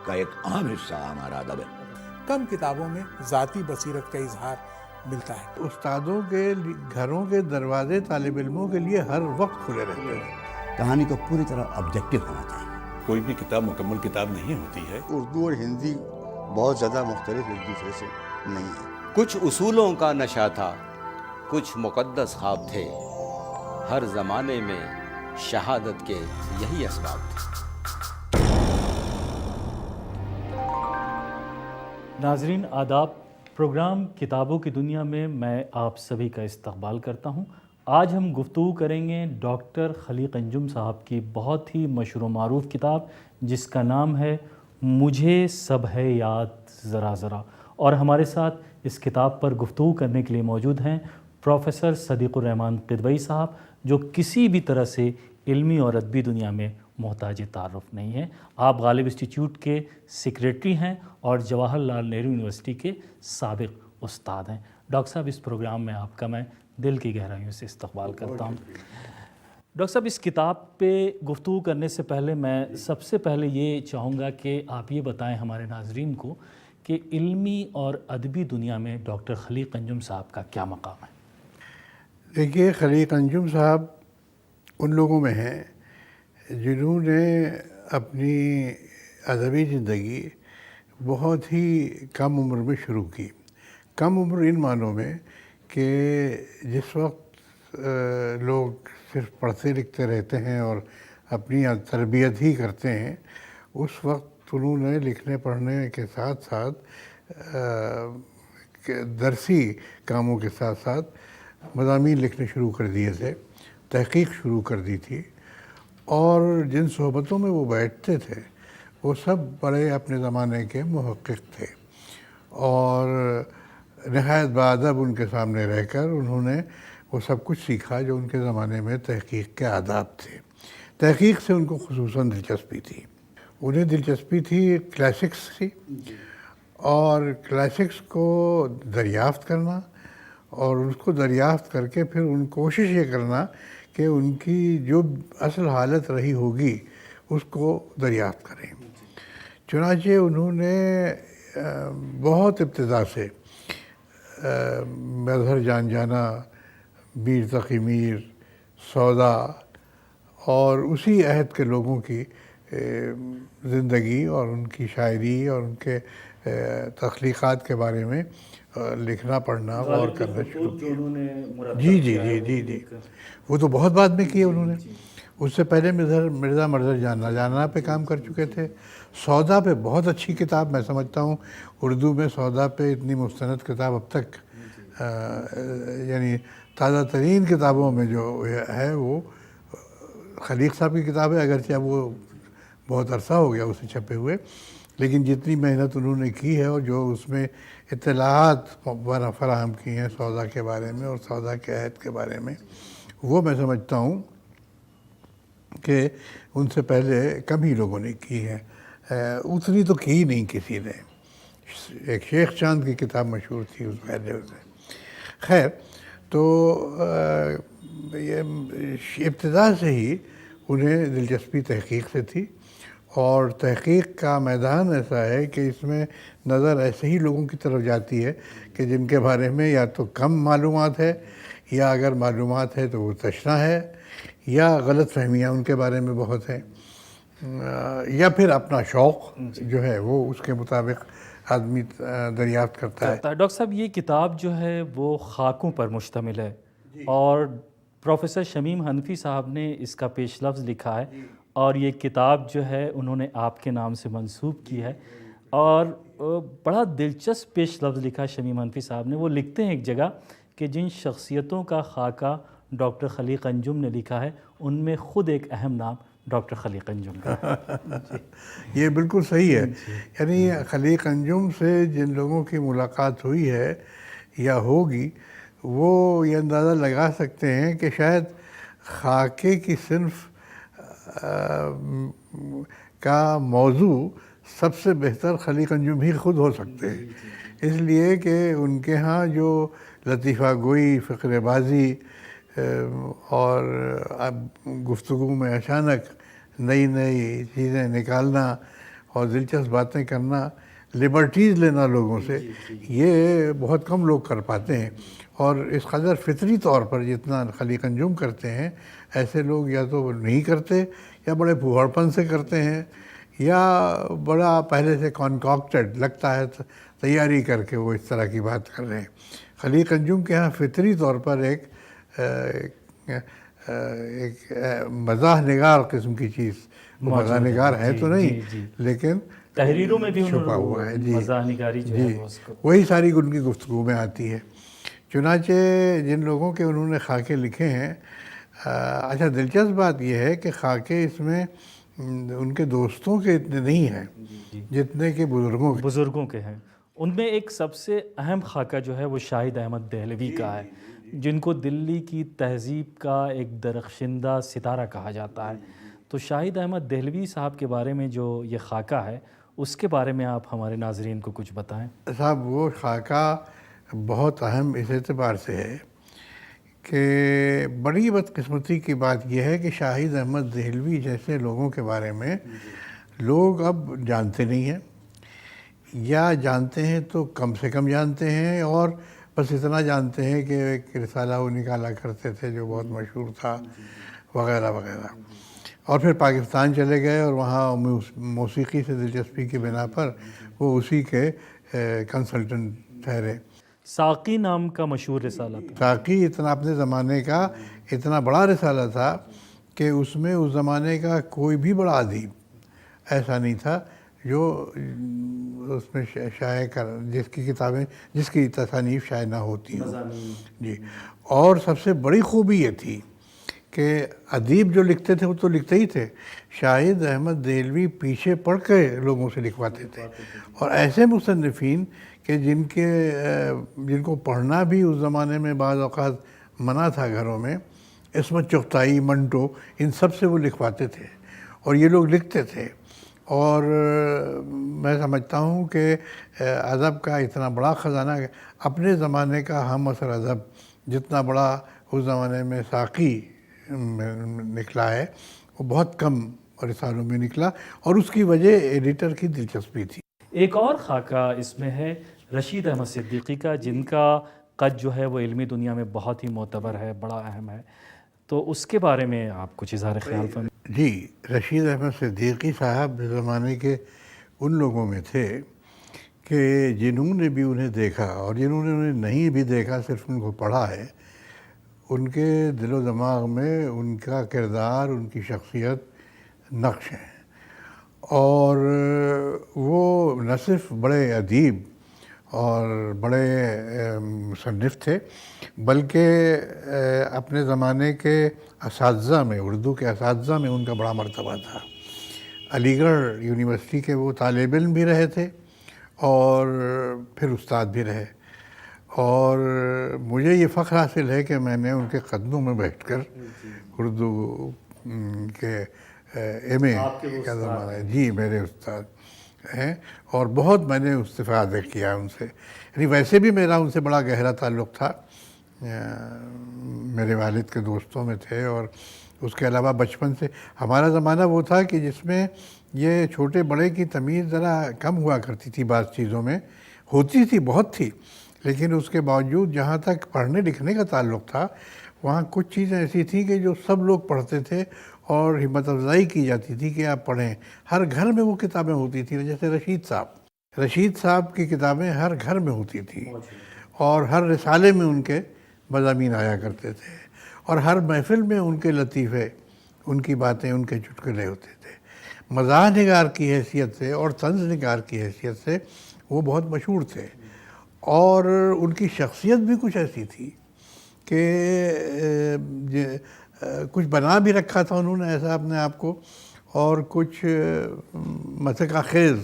کا ایک عام حصہ ہمارا ادب ہے۔ کم کتابوں میں ذاتی بصیرت کا اظہار ملتا ہے۔ استادوں کے گھروں کے دروازے طالب علموں کے لیے ہر وقت کھلے رہتے ہیں۔ کہانی کو پوری طرح آبجیکٹو ہونا چاہیے۔ کوئی بھی کتاب مکمل کتاب نہیں ہوتی ہے۔ اردو اور ہندی بہت زیادہ مختلف ایک دوسرے سے نہیں ہیں۔ کچھ اصولوں کا نشہ تھا، کچھ مقدس خواب تھے، ہر زمانے میں شہادت کے یہی اسباب تھے۔ ناظرین آداب، پروگرام کتابوں کی دنیا میں میں آپ سبھی کا استقبال کرتا ہوں۔ آج ہم گفتگو کریں گے ڈاکٹر خلیق انجم صاحب کی بہت ہی مشہور و معروف کتاب جس کا نام ہے مجھے سب ہے یاد ذرا ذرا، اور ہمارے ساتھ اس کتاب پر گفتگو کرنے کے لیے موجود ہیں پروفیسر صدیق الرحمن قدوئی صاحب، جو کسی بھی طرح سے علمی اور ادبی دنیا میں محتاج تعارف نہیں ہے۔ آپ غالب انسٹیٹیوٹ کے سیکریٹری ہیں اور جواہر لال نہرو یونیورسٹی کے سابق استاد ہیں۔ ڈاکٹر صاحب، اس پروگرام میں آپ کا میں دل کی گہرائیوں سے استقبال کرتا ہوں۔ ڈاکٹر صاحب، اس کتاب پہ گفتگو کرنے سے پہلے میں سب سے پہلے یہ چاہوں گا کہ آپ یہ بتائیں ہمارے ناظرین کو کہ علمی اور ادبی دنیا میں ڈاکٹر خلیق انجم صاحب کا کیا مقام ہے؟ دیکھیے، خلیق انجم صاحب ان لوگوں میں ہیں جنہوں نے اپنی ادبی زندگی بہت ہی کم عمر میں شروع کی۔ کم عمر ان معنوں میں کہ جس وقت لوگ صرف پڑھتے لکھتے رہتے ہیں اور اپنی تربیت ہی کرتے ہیں، اس وقت انہوں نے لکھنے پڑھنے کے ساتھ ساتھ درسی کاموں کے ساتھ ساتھ مضامین لکھنے شروع کر دیے تھے، تحقیق شروع کر دی تھی، اور جن صحبتوں میں وہ بیٹھتے تھے وہ سب بڑے اپنے زمانے کے محقق تھے، اور نہایت باادب ان کے سامنے رہ کر انہوں نے وہ سب کچھ سیکھا جو ان کے زمانے میں تحقیق کے آداب تھے۔ تحقیق سے ان کو خصوصاً دلچسپی تھی، انہیں دلچسپی تھی کلاسکس سے، اور کلاسکس کو دریافت کرنا، اور اس کو دریافت کر کے پھر ان کوشش یہ کرنا کہ ان کی جو اصل حالت رہی ہوگی اس کو دریافت کریں۔ چنانچہ انہوں نے بہت ابتدا سے مظہر جان جانا، میر تقی میر، سودا اور اسی عہد کے لوگوں کی زندگی اور ان کی شاعری اور ان کے تخلیقات کے بارے میں لکھنا پڑھنا اور کرنا شروع کیا۔ جی، وہ تو بہت بعد میں کیے انہوں نے۔ اس سے پہلے مرزا مرزا جانا پہ کام کر چکے تھے۔ سودا پہ بہت اچھی کتاب، میں سمجھتا ہوں اردو میں سودا پہ اتنی مستند کتاب اب تک، یعنی تازہ ترین کتابوں میں جو ہے وہ خلیق صاحب کی کتاب ہے، اگرچہ وہ بہت عرصہ ہو گیا اسے چھپے ہوئے، لیکن جتنی محنت انہوں نے کی ہے اور جو اس میں اطلاعات فراہم کی ہیں سودا کے بارے میں اور سودا کے عہد کے بارے میں، وہ میں سمجھتا ہوں کہ ان سے پہلے کم ہی لوگوں نے کی ہے، اتنی تو کی نہیں کسی نے۔ ایک شیخ چاند کی کتاب مشہور تھی اس پہلے سے۔ خیر، تو یہ ابتدا سے ہی انہیں دلچسپی تحقیق سے تھی، اور تحقیق کا میدان ایسا ہے کہ اس میں نظر ایسے ہی لوگوں کی طرف جاتی ہے کہ جن کے بارے میں یا تو کم معلومات ہے، یا اگر معلومات ہے تو وہ تشنہ ہے، یا غلط فہمیاں ان کے بارے میں بہت ہیں، یا پھر اپنا شوق جو ہے وہ اس کے مطابق آدمی دریافت کرتا ہے۔ ڈاکٹر صاحب، یہ کتاب جو ہے وہ خاکوں پر مشتمل ہے، اور پروفیسر شمیم حنفی صاحب نے اس کا پیش لفظ لکھا ہے، اور یہ کتاب جو ہے انہوں نے آپ کے نام سے منسوب کی ہے، اور بڑا دلچسپ پیش لفظ لکھا شمیم حنفی صاحب نے۔ وہ لکھتے ہیں ایک جگہ کہ جن شخصیتوں کا خاکہ ڈاکٹر خلیق انجم نے لکھا ہے ان میں خود ایک اہم نام ڈاکٹر خلیق انجم کا۔ یہ بالکل صحیح ہے، یعنی خلیق انجم سے جن لوگوں کی ملاقات ہوئی ہے یا ہوگی، وہ یہ اندازہ لگا سکتے ہیں کہ شاید خاکے کی صنف کا موضوع سب سے بہتر خلیق انجم ہی خود ہو سکتے ہیں، اس لیے کہ ان کے ہاں جو لطیفہ گوئی، فقرے بازی اور اب گفتگو میں اچانک نئی نئی چیزیں نکالنا اور دلچسپ باتیں کرنا، لبرٹیز لینا لوگوں سے، یہ بہت کم لوگ کر پاتے ہیں، اور اس قدر فطری طور پر جتنا خلیق انجم کرتے ہیں ایسے لوگ یا تو نہیں کرتے، یا بڑے پھوہڑپن سے کرتے ہیں، یا بڑا پہلے سے کانکاکٹڈ لگتا ہے، تیاری کر کے وہ اس طرح کی بات کر رہے ہیں۔ خلیق انجم کے ہاں فطری طور پر ایک مزاح نگار قسم کی چیز، مزاح نگار ہے تو نہیں لیکن تحریروں میں بھی چھپا ہوا ہے، جی مزاح نگاری جو ہے وہ اس کو وہی ساری ان کی گفتگو میں آتی ہے۔ چنانچہ جن لوگوں کے انہوں نے خاکے لکھے ہیں، اچھا دلچسپ بات یہ ہے کہ خاکے اس میں ان کے دوستوں کے اتنے نہیں ہیں جتنے کہ بزرگوں کے ہیں۔ ان میں ایک سب سے اہم خاکہ جو ہے وہ شاہد احمد دہلوی کا ہے، جن کو دلی کی تہذیب کا ایک درخشندہ ستارہ کہا جاتا ہے۔ تو شاہد احمد دہلوی صاحب کے بارے میں جو یہ خاکہ ہے اس کے بارے میں آپ ہمارے ناظرین کو کچھ بتائیں۔ صاحب وہ خاکہ بہت اہم اس اعتبار سے ہے کہ بڑی بدقسمتی کی بات یہ ہے کہ شاہد احمد دہلوی جیسے لوگوں کے بارے میں لوگ اب جانتے نہیں ہیں، یا جانتے ہیں تو کم سے کم جانتے ہیں، اور بس اتنا جانتے ہیں کہ ایک رسالہ وہ نکالا کرتے تھے جو بہت مشہور تھا وغیرہ وغیرہ، اور پھر پاکستان چلے گئے اور وہاں موسیقی سے دلچسپی کی بنا پر وہ اسی کے کنسلٹنٹ ٹھہرے۔ ساقی نام کا مشہور رسالہ تھا۔ ساقی اتنا اپنے زمانے کا اتنا بڑا رسالہ تھا کہ اس میں اس زمانے کا کوئی بھی بڑا ادیب ایسا نہیں تھا جو اس میں شائع جس کی کتابیں، جس کی تصانیف شائع نہ ہوتی ہوں۔ جی، اور سب سے بڑی خوبی یہ تھی کہ ادیب جو لکھتے تھے وہ تو لکھتے ہی تھے، شاہد احمد دہلوی پیچھے پڑھ کے لوگوں سے لکھواتے تھے، اور ایسے مصنفین کہ جن کو پڑھنا بھی اس زمانے میں بعض اوقات منع تھا گھروں میں، عصمت چغتائی، منٹو، ان سب سے وہ لکھواتے تھے، اور یہ لوگ لکھتے تھے۔ اور میں سمجھتا ہوں کہ ادب کا اتنا بڑا خزانہ، اپنے زمانے کا ہم عصر ادب جتنا بڑا اس زمانے میں ساقی نکلا ہے، وہ بہت کم رسالوں میں نکلا، اور اس کی وجہ ایڈیٹر کی دلچسپی تھی۔ ایک اور خاکہ اس میں ہے رشید احمد صدیقی کا، جن کا قد جو ہے وہ علمی دنیا میں بہت ہی معتبر ہے، بڑا اہم ہے، تو اس کے بارے میں آپ کچھ اظہار خیال فرمائیں۔ جی، رشید احمد صدیقی صاحب زمانے کے ان لوگوں میں تھے کہ جنہوں نے بھی انہیں دیکھا اور جنہوں نے انہیں نہیں بھی دیکھا، صرف ان کو پڑھا ہے، ان کے دل و دماغ میں ان کا کردار، ان کی شخصیت نقش ہے، اور وہ نہ صرف بڑے ادیب اور بڑے مصنف تھے، بلکہ اپنے زمانے کے اساتذہ میں، اردو کے اساتذہ میں ان کا بڑا مرتبہ تھا۔ علی گڑھ یونیورسٹی کے وہ طالب علم بھی رہے تھے اور پھر استاد بھی رہے، اور مجھے یہ فخر حاصل ہے کہ میں نے ان کے قدموں میں بیٹھ کر اردو کے ایم اے کا زمانہ ہے، جی میرے استاد ہیں، اور بہت میں نے استفادہ کیا ان سے، یعنی ویسے بھی میرا ان سے بڑا گہرا تعلق تھا، میرے والد کے دوستوں میں تھے، اور اس کے علاوہ بچپن سے ہمارا زمانہ وہ تھا کہ جس میں یہ چھوٹے بڑے کی تمیز ذرا کم ہوا کرتی تھی، بعض چیزوں میں ہوتی تھی، بہت تھی، لیکن اس کے باوجود جہاں تک پڑھنے لکھنے کا تعلق تھا وہاں کچھ چیزیں ایسی تھیں کہ جو سب لوگ پڑھتے تھے اور ہمت افزائی کی جاتی تھی کہ آپ پڑھیں۔ ہر گھر میں وہ کتابیں ہوتی تھیں، جیسے رشید صاحب کی کتابیں ہر گھر میں ہوتی تھیں، اور ہر رسالے میں ان کے مضامین آیا کرتے تھے، اور ہر محفل میں ان کے لطیفے، ان کی باتیں، ان کے چٹکلے ہوتے تھے۔ مزاح نگار کی حیثیت سے اور طنز نگار کی حیثیت سے وہ بہت مشہور تھے، اور ان کی شخصیت بھی کچھ ایسی تھی کہ کچھ بنا بھی رکھا تھا انہوں نے ایسا اپنے آپ کو، اور کچھ مسکہ خیز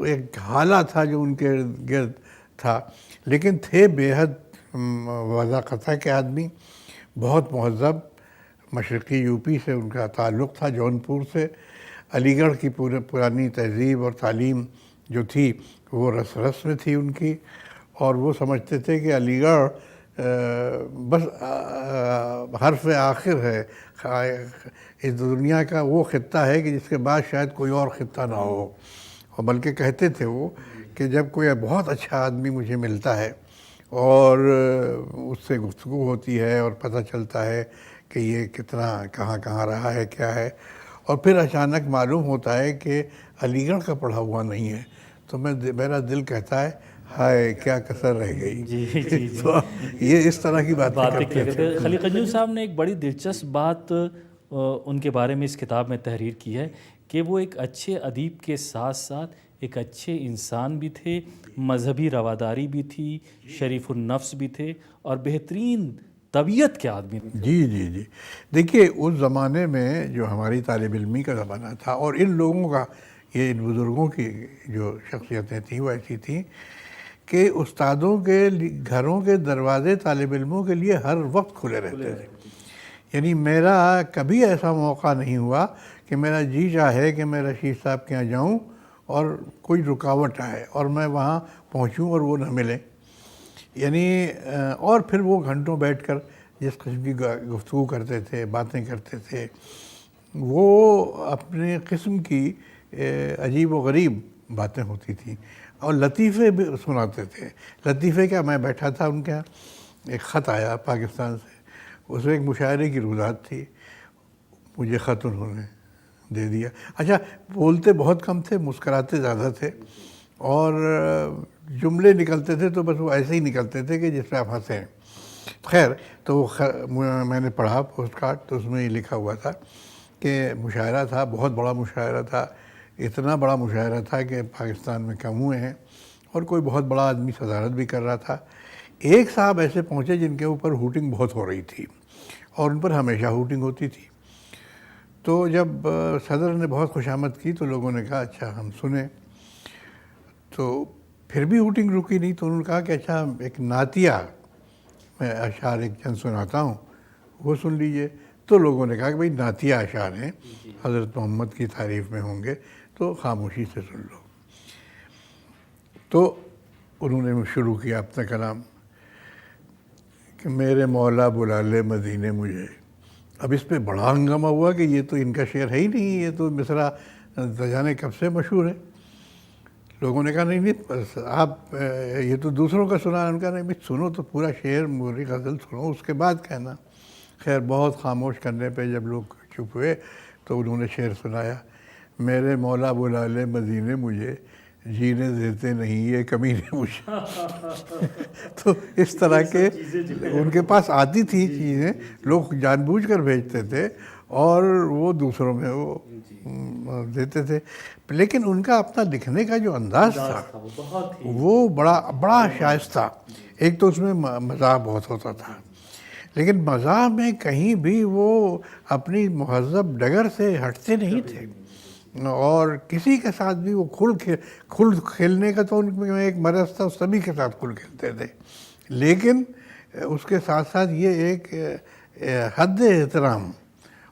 ایک حالہ تھا جو ان کے گرد تھا، لیکن تھے بے حد وضاقتہ کے آدمی، بہت مہذب، مشرقی یو پی سے ان کا تعلق تھا، جونپور سے۔ علی گڑھ کی پرانی تہذیب اور تعلیم جو تھی وہ رس رس میں تھی ان کی، اور وہ سمجھتے تھے کہ علی گڑھ بس حرف آخر ہے اس دنیا کا، وہ خطہ ہے کہ جس کے بعد شاید کوئی اور خطہ نہ ہو، اور بلکہ کہتے تھے وہ کہ جب کوئی بہت اچھا آدمی مجھے ملتا ہے اور اس سے گفتگو ہوتی ہے اور پتہ چلتا ہے کہ یہ کتنا کہاں کہاں رہا ہے کیا ہے، اور پھر اچانک معلوم ہوتا ہے کہ علی گڑھ کا پڑھا ہوا نہیں ہے، تو میرا دل کہتا ہے ہائے کیا کسر رہ گئی۔ جی تو یہ اس طرح کی باتیں کیا کرتے کرتے ہیں۔ خلیق انجم صاحب نے ایک بڑی دلچسپ بات ان کے بارے میں اس کتاب میں تحریر کی ہے کہ وہ ایک اچھے ادیب کے ساتھ ساتھ ایک اچھے انسان بھی تھے، مذہبی رواداری بھی تھی، شریف النفس بھی تھے اور بہترین طبیعت کے آدمی تھے۔ جی دیکھیے اس زمانے میں جو ہماری طالب علمی کا زمانہ تھا، اور ان لوگوں کا، یہ ان بزرگوں کی جو شخصیتیں تھیں وہ ایسی تھیں کہ استادوں کے گھروں کے دروازے طالب علموں کے لیے ہر وقت کھلے رہتے تھے۔ یعنی میرا کبھی ایسا موقع نہیں ہوا کہ میرا جی چاہے کہ میں رشید صاحب کے یہاں جاؤں اور کوئی رکاوٹ آئے اور میں وہاں پہنچوں اور وہ نہ ملے۔ یعنی اور پھر وہ گھنٹوں بیٹھ کر جس قسم کی گفتگو کرتے تھے، باتیں کرتے تھے، وہ اپنے قسم کی عجیب و غریب باتیں ہوتی تھیں، اور لطیفے بھی سناتے تھے۔ لطیفے کیا، میں بیٹھا تھا ان کے یہاں، ایک خط آیا پاکستان سے، اس میں ایک مشاعرے کی روایت تھی، مجھے خط انہوں نے دے دیا۔ اچھا بولتے بہت کم تھے، مسکراتے زیادہ تھے، اور جملے نکلتے تھے تو بس وہ ایسے ہی نکلتے تھے کہ جس پہ آپ ہنسیں۔ خیر تو میں نے پڑھا پوسٹ کارڈ، تو اس میں یہ لکھا ہوا تھا کہ مشاعرہ تھا، بہت بڑا مشاعرہ تھا، اتنا بڑا مشاعرہ تھا کہ پاکستان میں کم ہوئے ہیں، اور کوئی بہت بڑا آدمی صدارت بھی کر رہا تھا۔ ایک صاحب ایسے پہنچے جن کے اوپر ہوٹنگ بہت ہو رہی تھی، اور ان پر ہمیشہ ہوٹنگ ہوتی تھی۔ تو جب صدر نے بہت خوشامد کی تو لوگوں نے کہا اچھا ہم سنیں، تو پھر بھی ہوٹنگ رکی نہیں، تو انہوں نے کہا کہ اچھا ایک نعتیہ میں اشعار ایک چند سناتا ہوں، وہ سن لیجئے۔ تو لوگوں نے کہا کہ بھئی نعتیہ اشعار ہیں، حضرت محمد کی تعریف میں ہوں گے، تو خاموشی سے سن لو۔ تو انہوں نے شروع کیا اپنا کلام کہ میرے مولا بلا لے مدینے مجھے۔ اب اس پہ بڑا ہنگامہ ہوا کہ یہ تو ان کا شعر ہے ہی نہیں، یہ تو مصرع جانے کب سے مشہور ہے۔ لوگوں نے کہا نہیں بس آپ یہ تو دوسروں کا سنا، ان کا نہیں بھائی سنو تو پورا شعر موری غزل سنو، اس کے بعد کہنا۔ خیر بہت خاموش کرنے پہ جب لوگ چپ ہوئے تو انہوں نے شعر سنایا، میرے مولا بلا لے مدینے مجھے، جینے دیتے نہیں یہ کمینے مجھے۔ تو اس طرح کے ان کے پاس آتی تھی چیزیں، لوگ جان بوجھ کر بھیجتے تھے اور وہ دوسروں میں وہ دیتے تھے، لیکن ان کا اپنا لکھنے کا جو انداز تھا وہ بڑا شائستہ۔ ایک تو اس میں مزاح بہت ہوتا تھا، لیکن مزاح میں کہیں بھی وہ اپنی مہذب ڈگر سے ہٹتے نہیں تھے، اور کسی کے ساتھ بھی وہ کھل کھیلنے کا تو ان میں ایک مرض تھا، سبھی کے ساتھ کھل کھیلتے تھے، لیکن اس کے ساتھ ساتھ یہ ایک حد احترام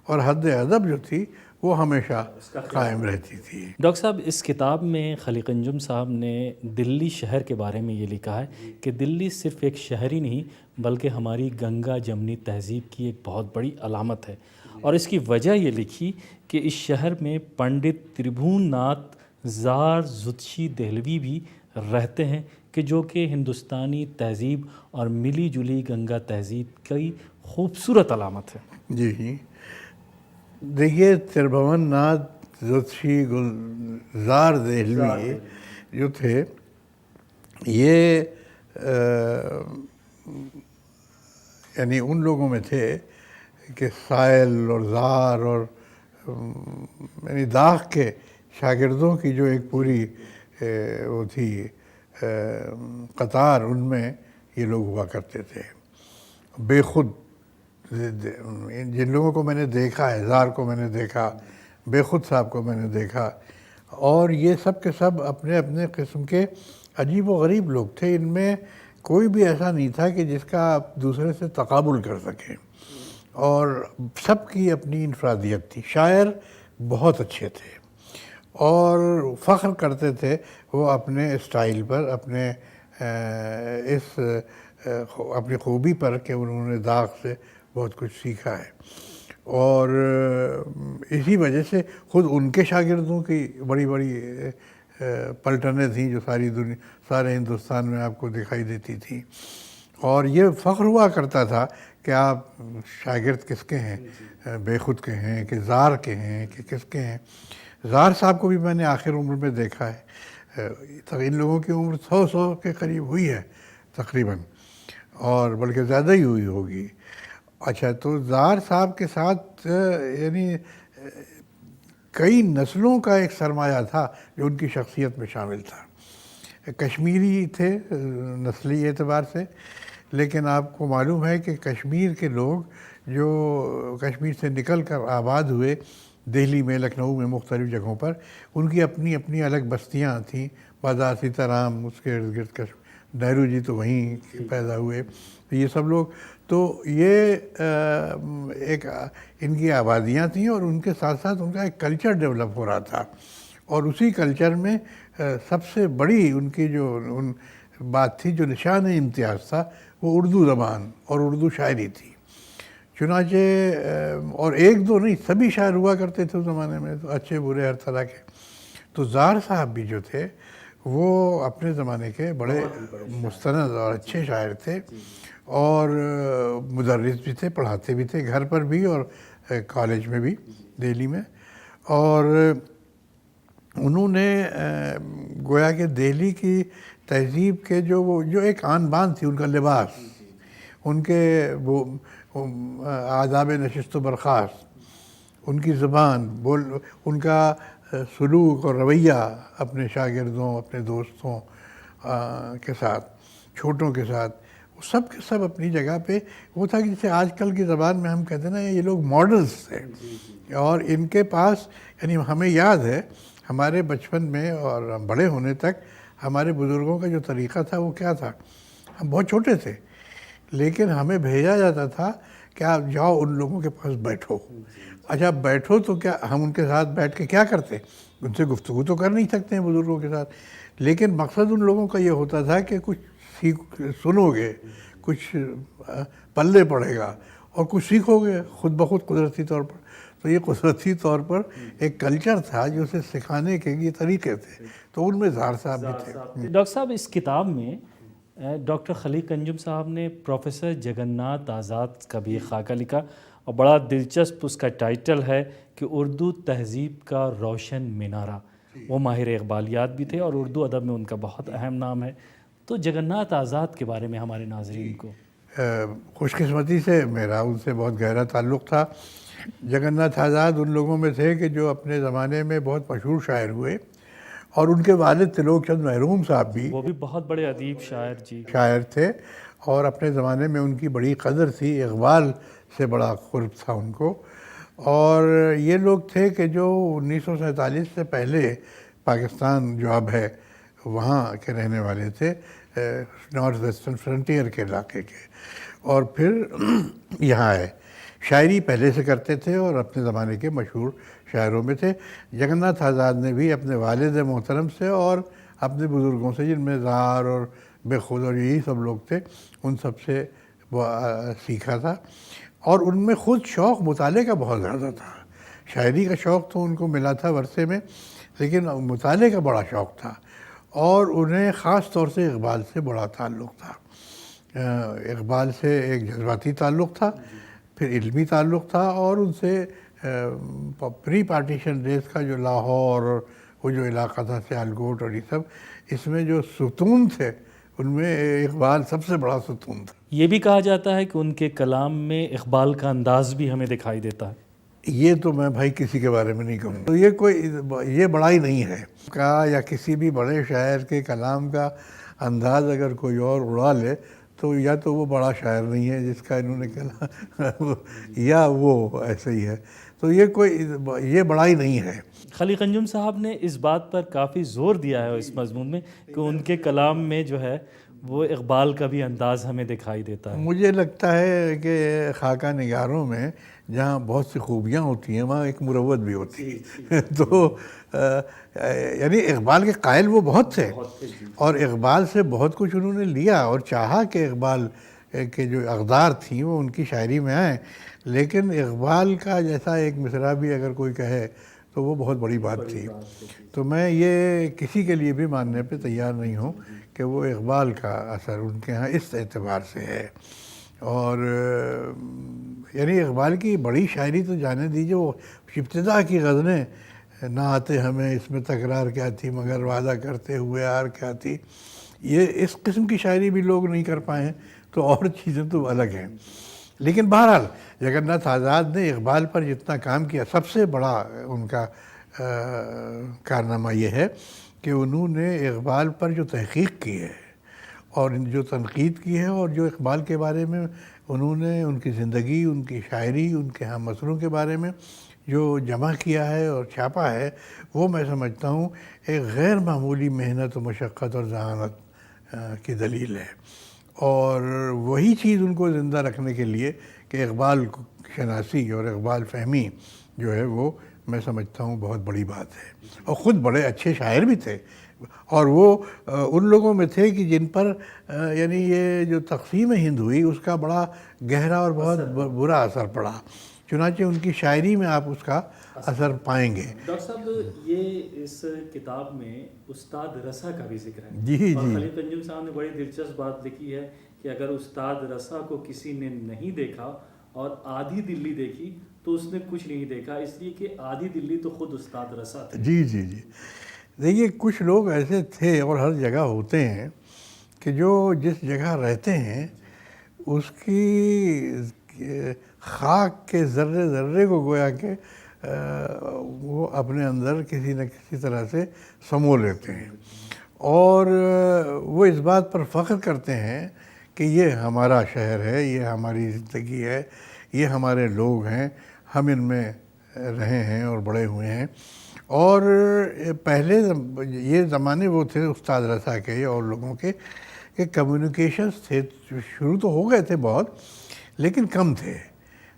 اور حد ادب جو تھی وہ ہمیشہ قائم رہتی تھی۔ ڈاکٹر صاحب اس کتاب میں خلیق انجم صاحب نے دلی شہر کے بارے میں یہ لکھا ہے کہ دلی صرف ایک شہر ہی نہیں بلکہ ہماری گنگا جمنی تہذیب کی ایک بہت بڑی علامت ہے، اور اس کی وجہ یہ لکھی کہ اس شہر میں پنڈت تربھون ناتھ زار زوتشی دہلوی بھی رہتے ہیں کہ جو کہ ہندوستانی تہذیب اور ملی جلی گنگا تہذیب کی خوبصورت علامت ہے۔ جی دیکھیے تربھون ناتھ زوتشی زار دہلوی جو تھے، یہ یعنی ان لوگوں میں تھے کہ سائل اور زار اور یعنی داغ کے شاگردوں کی جو ایک پوری وہ تھی قطار، ان میں یہ لوگ ہوا کرتے تھے۔ بے خود جن لوگوں کو میں نے دیکھا ہے، زار کو میں نے دیکھا، بے خود صاحب کو میں نے دیکھا، اور یہ سب کے سب اپنے اپنے قسم کے عجیب و غریب لوگ تھے، ان میں کوئی بھی ایسا نہیں تھا کہ جس کا آپ دوسرے سے تقابل کر سکیں، اور سب کی اپنی انفرادیت تھی۔ شاعر بہت اچھے تھے اور فخر کرتے تھے وہ اپنے اسٹائل پر، اپنے اپنی خوبی پر کہ انہوں نے داغ سے بہت کچھ سیکھا ہے، اور اسی وجہ سے خود ان کے شاگردوں کی بڑی بڑی پلٹنیں تھیں جو سارے ہندوستان میں آپ کو دکھائی دیتی تھیں، اور یہ فخر ہوا کرتا تھا کہ آپ شاگرد کس کے ہیں، بیخود کے ہیں کہ زار کے ہیں کہ کس کے ہیں۔ زار صاحب کو بھی میں نے آخر عمر میں دیکھا ہے، ان لوگوں کی عمر 100 کے قریب ہوئی ہے تقریباً، اور بلکہ زیادہ ہی ہوئی ہوگی۔ اچھا، تو زار صاحب کے ساتھ یعنی کئی نسلوں کا ایک سرمایہ تھا جو ان کی شخصیت میں شامل تھا۔ کشمیری تھے نسلی اعتبار سے، لیکن آپ کو معلوم ہے کہ کشمیر کے لوگ جو کشمیر سے نکل کر آباد ہوئے دہلی میں، لکھنؤ میں، مختلف جگہوں پر، ان کی اپنی اپنی الگ بستیاں تھیں۔ بازار سیتارام، اس کے ارد گرد نہرو جی تو وہیں پیدا ہوئے، یہ سب لوگ، تو یہ ایک ان کی آبادیاں تھیں، اور ان کے ساتھ ساتھ ان کا ایک کلچر ڈیولپ ہو رہا تھا، اور اسی کلچر میں سب سے بڑی ان کی جو بات تھی، جو نشان امتیاز تھا، وہ اردو زبان اور اردو شاعری تھی۔ چنانچہ اور ایک دو نہیں، سبھی شاعر ہوا کرتے تھے اس زمانے میں، تو اچھے برے ہر طرح کے۔ تو زار صاحب بھی جو تھے وہ اپنے زمانے کے بڑے مستند اور اچھے شاعر تھے، اور مدرس بھی تھے، پڑھاتے بھی تھے گھر پر بھی اور کالج میں بھی دہلی میں، اور انہوں نے گویا کہ دہلی کی تہذیب کے جو ایک آن بان تھی، ان کا لباس، ان کے وہ آداب نشست و برخاست، ان کی زبان، ان کا سلوک اور رویہ اپنے شاگردوں، اپنے دوستوں کے ساتھ، چھوٹوں کے ساتھ، وہ سب کے سب اپنی جگہ پہ وہ تھا کہ جسے آج کل کی زبان میں ہم کہتے ہیں نا، یہ لوگ ماڈلز تھے، اور ان کے پاس، یعنی ہمیں یاد ہے ہمارے بچپن میں اور بڑے ہونے تک ہمارے بزرگوں کا جو طریقہ تھا وہ کیا تھا، ہم بہت چھوٹے تھے لیکن ہمیں بھیجا جاتا تھا کہ آپ جاؤ ان لوگوں کے پاس بیٹھو۔ اچھا بیٹھو تو کیا ہم ان کے ساتھ بیٹھ کے کیا کرتے، ان سے گفتگو تو کر نہیں سکتے ہیں بزرگوں کے ساتھ، لیکن مقصد ان لوگوں کا یہ ہوتا تھا کہ کچھ سنو گے، کچھ پلے پڑے گا، اور کچھ سیکھو گے خود بخود قدرتی طور پر۔ تو یہ قدرتی طور پر ایک کلچر تھا جو اسے سکھانے کے یہ طریقے تھے، تو ان میں زار صاحب بھی تھے۔ ڈاکٹر صاحب، اس کتاب میں ڈاکٹر خلیق انجم صاحب نے پروفیسر جگناتھ آزاد کا بھی ایک خاکہ لکھا، اور بڑا دلچسپ اس کا ٹائٹل ہے کہ اردو تہذیب کا روشن مینارہ۔ وہ ماہر اقبالیات بھی تھے اور اردو ادب میں ان کا بہت اہم نام ہے۔ تو جگناتھ آزاد کے بارے میں ہمارے ناظرین کو۔ خوش قسمتی سے میرا ان سے بہت گہرا تعلق تھا۔ جگناتھ آزاد ان لوگوں میں تھے کہ جو اپنے زمانے میں بہت مشہور شاعر ہوئے، اور ان کے والد تلوک چند محروم صاحب بھی وہ بھی بہت بڑے ادیب شاعر تھے، اور اپنے زمانے میں ان کی بڑی قدر تھی، اقبال سے بڑا قرب تھا ان کو، اور یہ لوگ تھے کہ جو 1947 سے پہلے پاکستان جو اب ہے وہاں کے رہنے والے تھے، نارتھ ویسٹرن فرنٹیئر کے علاقے کے، اور پھر یہاں آئے۔ شاعری پہلے سے کرتے تھے اور اپنے زمانے کے مشہور شاعروں میں تھے۔ جگناتھ آزاد نے بھی اپنے والد محترم سے اور اپنے بزرگوں سے، جن میں زار اور بے خود اور یہی سب لوگ تھے، ان سب سے سیکھا تھا، اور ان میں خود شوق مطالعے کا بہت زیادہ تھا۔ شاعری کا شوق تو ان کو ملا تھا ورثے میں، لیکن مطالعے کا بڑا شوق تھا، اور انہیں خاص طور سے اقبال سے بڑا تعلق تھا۔ اقبال سے ایک جذباتی تعلق تھا، پھر علمی تعلق تھا، اور ان سے پری پارٹیشن ڈیز کا جو لاہور اور وہ جو علاقہ تھا سیالکوٹ اور یہ سب، اس میں جو ستون تھے ان میں اقبال سب سے بڑا ستون تھا۔ یہ بھی کہا جاتا ہے کہ ان کے کلام میں اقبال کا انداز بھی ہمیں دکھائی دیتا ہے۔ یہ تو میں بھائی کسی کے بارے میں نہیں کہوں، تو یہ بڑائی نہیں ہے کا، یا کسی بھی بڑے شاعر کے کلام کا انداز اگر کوئی اور اڑا لے تو یا تو وہ بڑا شاعر نہیں ہے جس کا انہوں نے کہا، یا وہ ایسے ہی ہے، تو یہ بڑائی نہیں ہے۔ خلیق انجم صاحب نے اس بات پر کافی زور دیا ہے اس مضمون میں کہ ان کے کلام میں جو ہے وہ اقبال کا بھی انداز ہمیں دکھائی دیتا ہے۔ مجھے لگتا ہے کہ خاکہ نگاروں میں جہاں بہت سی خوبیاں ہوتی ہیں وہاں ایک مروت بھی ہوتی ہے، تو یعنی اقبال کے قائل وہ بہت تھے، اور اقبال سے بہت کچھ انہوں نے لیا اور چاہا کہ اقبال کے جو اقدار تھیں وہ ان کی شاعری میں آئیں، لیکن اقبال کا جیسا ایک مصرع بھی اگر کوئی کہے تو وہ بہت بڑی بات تھی. تو میں یہ کسی کے لیے بھی ماننے پہ تیار نہیں ہوں کہ وہ اقبال کا اثر ان کے ہاں اس اعتبار سے ہے. اور یعنی اقبال کی بڑی شاعری تو جانے دیجیے، وہ ابتدا کی غزلیں، نہ آتے ہمیں اس میں تکرار کیا تھی مگر وعدہ کرتے ہوئے ہار کیا تھی، یہ اس قسم کی شاعری بھی لوگ نہیں کر پائے ہیں، تو اور چیزیں تو الگ ہیں. لیکن بہرحال جگن ناتھ آزاد نے اقبال پر جتنا کام کیا، سب سے بڑا ان کا کارنامہ یہ ہے کہ انہوں نے اقبال پر جو تحقیق کی ہے اور جو تنقید کی ہے، اور جو اقبال کے بارے میں انہوں نے ان کی زندگی، ان کی شاعری، ان کے ہم مسئلوں کے بارے میں جو جمع کیا ہے اور چھاپا ہے، وہ میں سمجھتا ہوں ایک غیر معمولی محنت و مشقت اور ذہانت کی دلیل ہے. اور وہی چیز ان کو زندہ رکھنے کے لیے کہ اقبال شناسی اور اقبال فہمی جو ہے، وہ میں سمجھتا ہوں بہت بڑی بات ہے. اور خود بڑے اچھے شاعر بھی تھے، اور وہ ان لوگوں میں تھے کہ جن پر یعنی یہ جو تقسیم ہند ہوئی اس کا بڑا گہرا اور بہت برا اثر پڑا. چنانچہ ان کی شاعری میں آپ اس کا اثر پائیں گے. ڈاکٹر صاحب، یہ اس کتاب میں استاد رسا کا بھی ذکر ہے. جی جی. اور خلیق انجم صاحب نے بڑی دلچسپ بات لکھی ہے کہ اگر استاد رسا کو کسی نے نہیں دیکھا اور آدھی دلی دیکھی تو اس نے کچھ نہیں دیکھا، اس لیے کہ آدھی دلی تو خود استاد رسا تھے. جی جی جی. دیکھیے، کچھ لوگ ایسے تھے اور ہر جگہ ہوتے ہیں کہ جو جس جگہ رہتے ہیں اس کی خاک کے ذرے ذرے کو گویا کہ وہ اپنے اندر کسی نہ کسی طرح سے سمو لیتے ہیں، اور وہ اس بات پر فخر کرتے ہیں کہ یہ ہمارا شہر ہے، یہ ہماری زندگی ہے، یہ ہمارے لوگ ہیں، ہم ان میں رہے ہیں اور بڑے ہوئے ہیں. اور پہلے یہ زمانے وہ تھے استاد رسا کے اور لوگوں کے کہ کمیونیکیشنز تھے، شروع تو ہو گئے تھے بہت، لیکن کم تھے.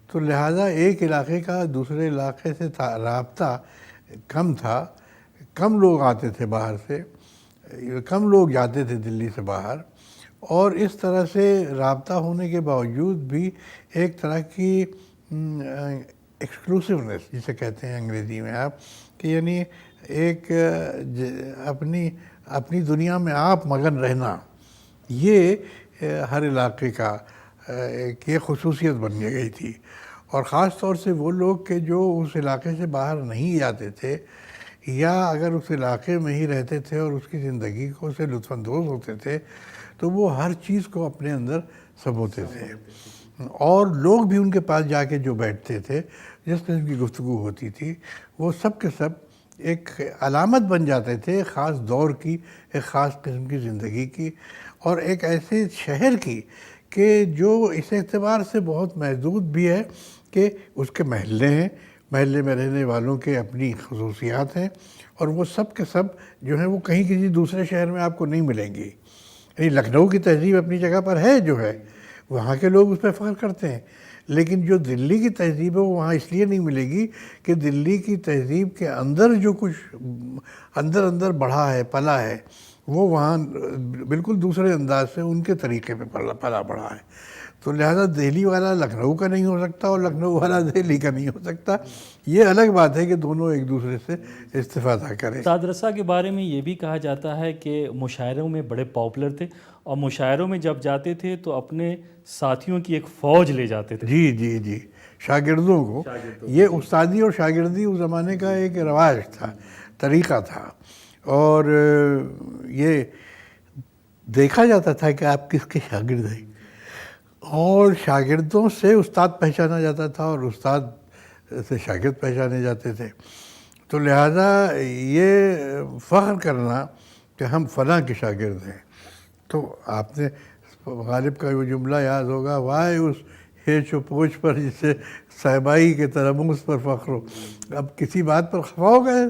تو لہٰذا ایک علاقے کا دوسرے علاقے سے رابطہ کم تھا، کم لوگ آتے تھے باہر سے، کم لوگ جاتے تھے دلی سے باہر. اور اس طرح سے رابطہ ہونے کے باوجود بھی ایک طرح کی ایکسکلوسیونیس جسے کہتے ہیں انگریزی میں آپ، کہ یعنی ایک اپنی دنیا میں آپ مگن رہنا، یہ ہر علاقے کا ایک یہ خصوصیت بن گئی تھی. اور خاص طور سے وہ لوگ کہ جو اس علاقے سے باہر نہیں جاتے تھے، یا اگر اس علاقے میں ہی رہتے تھے اور اس کی زندگی کو سے لطف اندوز ہوتے تھے، تو وہ ہر چیز کو اپنے اندر سموتے تھے. اور لوگ بھی ان کے پاس جا کے جو بیٹھتے تھے، جس قسم کی گفتگو ہوتی تھی، وہ سب کے سب ایک علامت بن جاتے تھے خاص دور کی، ایک خاص قسم کی زندگی کی، اور ایک ایسے شہر کی کہ جو اس اعتبار سے بہت محدود بھی ہے کہ اس کے محلے ہیں، محلے میں رہنے والوں کے اپنی خصوصیات ہیں، اور وہ سب کے سب جو ہیں وہ کہیں کسی دوسرے شہر میں آپ کو نہیں ملیں گی. یعنی لکھنؤ کی تہذیب اپنی جگہ پر ہے جو ہے، وہاں کے لوگ اس پہ فخر کرتے ہیں، لیکن جو دلی کی تہذیب ہے وہ وہاں اس لیے نہیں ملے گی کہ دلی کی تہذیب کے اندر جو کچھ اندر بڑھا ہے، پلا ہے، وہ وہاں بالکل دوسرے انداز سے ان کے طریقے پہ پلا بڑھا ہے. تو لہذا دہلی والا لکھنؤ کا نہیں ہو سکتا اور لکھنؤ والا دہلی کا نہیں ہو سکتا. یہ الگ بات ہے کہ دونوں ایک دوسرے سے استفادہ کریں. استاد رسا کے بارے میں یہ بھی کہا جاتا ہے کہ مشاعروں میں بڑے پاپولر تھے، اور مشاعروں میں جب جاتے تھے تو اپنے ساتھیوں کی ایک فوج لے جاتے تھے. جی جی جی. شاگردوں کو، یہ استادی اور شاگردی اس زمانے کا ایک رواج تھا، طریقہ تھا. اور یہ دیکھا جاتا تھا کہ آپ کس کے شاگرد ہیں، اور شاگردوں سے استاد پہچانا جاتا تھا اور استاد سے شاگرد پہچانے جاتے تھے. تو لہذا یہ فخر کرنا کہ ہم فلاں کے شاگرد ہیں. تو آپ نے غالب کا وہ جملہ یاد ہوگا، وائے اس ہیچ و پوچھ پر جسے صاحبائی کے تلمس پر فخر ہو. اب کسی بات پر خفا ہو گئے،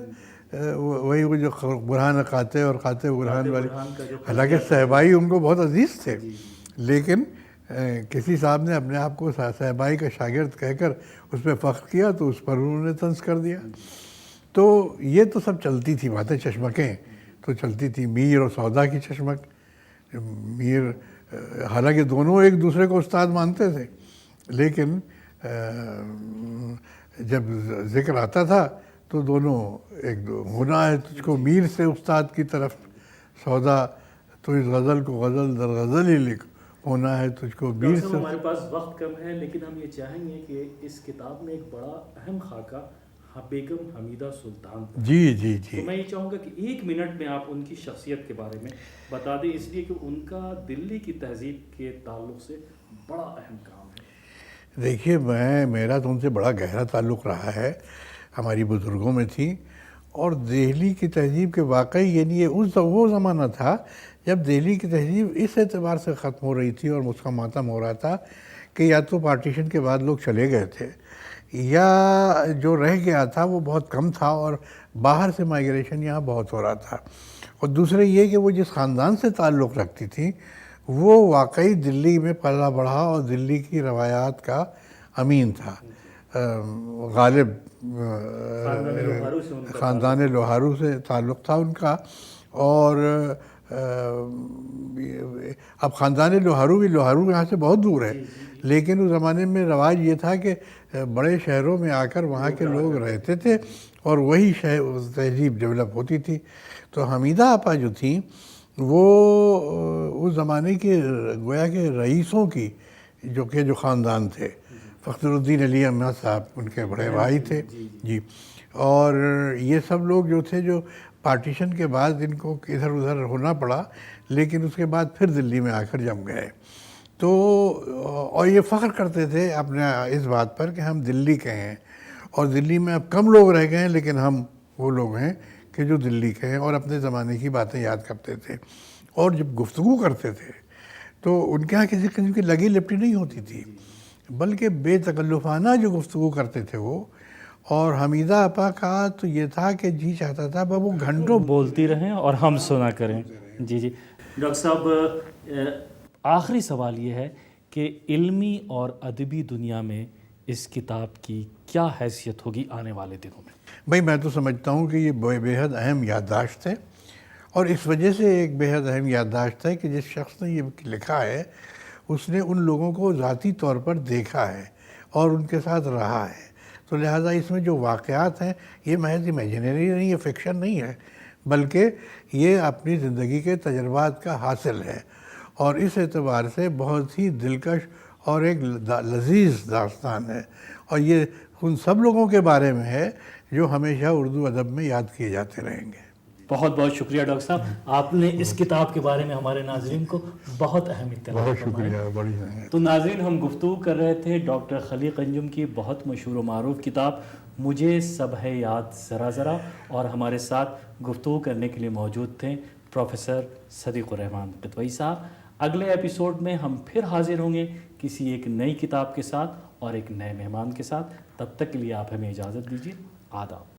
وہی وہ جو برہان قاطع اور قاطع برہان والی، حالانکہ صاحبائی ان کو بہت عزیز تھے، لیکن کسی صاحب نے اپنے آپ کو صاحبائی کا شاگرد کہہ کر اس پہ فخر کیا تو اس پر انہوں نے طنز کر دیا. تو یہ تو سب چلتی تھی باتیں، چشمکیں تو چلتی تھی. میر اور سودا کی چشمک، میر حالانکہ دونوں ایک دوسرے کو استاد مانتے تھے، لیکن جب ذکر آتا تھا تو تو دونوں ایک دو ہونا ہے تجھ کو میر سے استاد کی طرف سودا، تو اس غزل کو غزل در غزل ہی لکھ، ہونا ہے تجھ کو میر ڈاکٹر صاحب سے. ہمارے پاس وقت کم ہے، لیکن ہم یہ چاہیں گے کہ اس کتاب میں ایک بڑا اہم خاکہ بیگم حمیدہ سلطان کا. جی جی جی. تو میں یہ چاہوں گا کہ 1 منٹ میں آپ ان کی شخصیت کے بارے میں بتا دیں، اس لیے کہ ان کا دلی کی تہذیب کے تعلق سے بڑا اہم کام ہے. دیکھیے میرا تو ان سے بڑا گہرا تعلق رہا ہے، ہماری بزرگوں میں تھی. اور دہلی کی تہذیب کے واقعی یعنی یہ وہ زمانہ تھا جب دہلی کی تہذیب اس اعتبار سے ختم ہو رہی تھی اور اس کا ماتم ہو رہا تھا کہ یا تو پارٹیشن کے بعد لوگ چلے گئے تھے، یا جو رہ گیا تھا وہ بہت کم تھا، اور باہر سے مائیگریشن یہاں بہت ہو رہا تھا. اور دوسرے یہ کہ وہ جس خاندان سے تعلق رکھتی تھی وہ واقعی دلی میں پلا بڑھا اور دلی کی روایات کا امین تھا. غالب خاندان لوہارو سے تعلق تھا ان کا. اور اب خاندان لوہارو یہاں سے بہت دور ہے، لیکن اس زمانے میں رواج یہ تھا کہ بڑے شہروں میں آ کر وہاں کے لوگ رہتے تھے اور وہی تہذیب ڈیولپ ہوتی تھی. تو حمیدہ آپا جو تھیں وہ اس زمانے کے گویا کہ رئیسوں کی جو خاندان تھے، فخر الدین علی احمد صاحب ان کے بڑے بھائی تھے جی. اور یہ سب لوگ جو تھے جو پارٹیشن کے بعد ان کو ادھر ادھر ہونا پڑا، لیکن اس کے بعد پھر دلی میں آ کر جم گئے. تو اور یہ فخر کرتے تھے اپنے اس بات پر کہ ہم دلی کے ہیں، اور دلی میں اب کم لوگ رہ گئے ہیں لیکن ہم وہ لوگ ہیں کہ جو دلی کے ہیں، اور اپنے زمانے کی باتیں یاد کرتے تھے. اور جب گفتگو کرتے تھے تو ان کے یہاں کسی قسم کی لگی لپٹی نہیں ہوتی تھی، بلکہ بے تکلفانہ جو گفتگو کرتے تھے وہ. اور حمیدہ آپا کا تو یہ تھا کہ جی چاہتا تھا وہ گھنٹوں بولتی رہیں اور ہم سنا کریں. جی جی ڈاکٹر صاحب، آخری سوال یہ ہے کہ علمی اور ادبی دنیا میں اس کتاب کی کیا حیثیت ہوگی آنے والے دنوں میں؟ بھائی میں تو سمجھتا ہوں کہ یہ بے حد اہم یادداشت ہے، اور اس وجہ سے ایک بے حد اہم یادداشت ہے کہ جس شخص نے یہ لکھا ہے اس نے ان لوگوں کو ذاتی طور پر دیکھا ہے اور ان کے ساتھ رہا ہے. تو لہٰذا اس میں جو واقعات ہیں یہ محض امیجنری نہیں، یہ فکشن نہیں ہے، بلکہ یہ اپنی زندگی کے تجربات کا حاصل ہے. اور اس اعتبار سے بہت ہی دلکش اور ایک لذیذ داستان ہے، اور یہ ان سب لوگوں کے بارے میں ہے جو ہمیشہ اردو ادب میں یاد کیے جاتے رہیں گے. بہت بہت شکریہ ڈاکٹر صاحب، آپ نے اس کتاب کے بارے میں ہمارے ناظرین کو بہت اہم اطلاع بہت فرمائی. شکریہ، بڑی تو ناظرین، ہم گفتگو کر رہے تھے ڈاکٹر خلیق انجم کی بہت مشہور و معروف کتاب مجھے سب ہے یاد ذرا ذرا، اور ہمارے ساتھ گفتگو کرنے کے لیے موجود تھے پروفیسر صدیق الرحمان قطوئی صاحب. اگلے ایپیسوڈ میں ہم پھر حاضر ہوں گے کسی ایک نئی کتاب کے ساتھ اور ایک نئے مہمان کے ساتھ. تب تک کے لیے آپ ہمیں اجازت دیجیے. آداب.